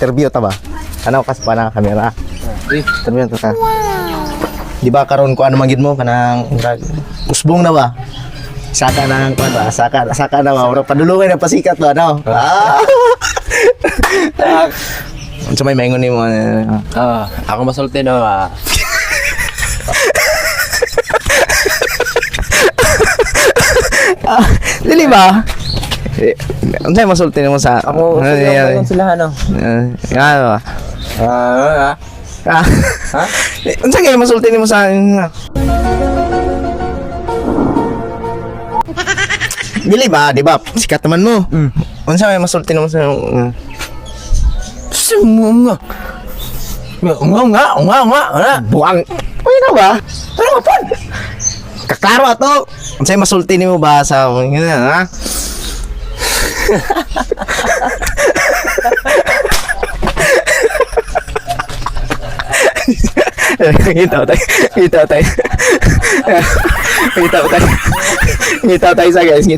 interview ta ba? Ano kas pa na kamera? Interview ta ka. Di ba karon ko ano manggid mo kanang usbong na ba? Saka nang kuan ba? Saka na ba? Ora padulungan na pasikat ba no? Unsa may maingon nimo? Ako masulti no. Dili ba? Unsay masulti nimo sa Ako sila ano. Ano ba? Unsa kay masulti nimo sa Dili ba, di ba? Sikat naman mo. Unsa may masulti nimo sa Sumunga. Unga. buang? Uy na ba? Ano pa? Kaklaro ato. Unsay masulti nimo ba sa ha? Kita tayo sa guys.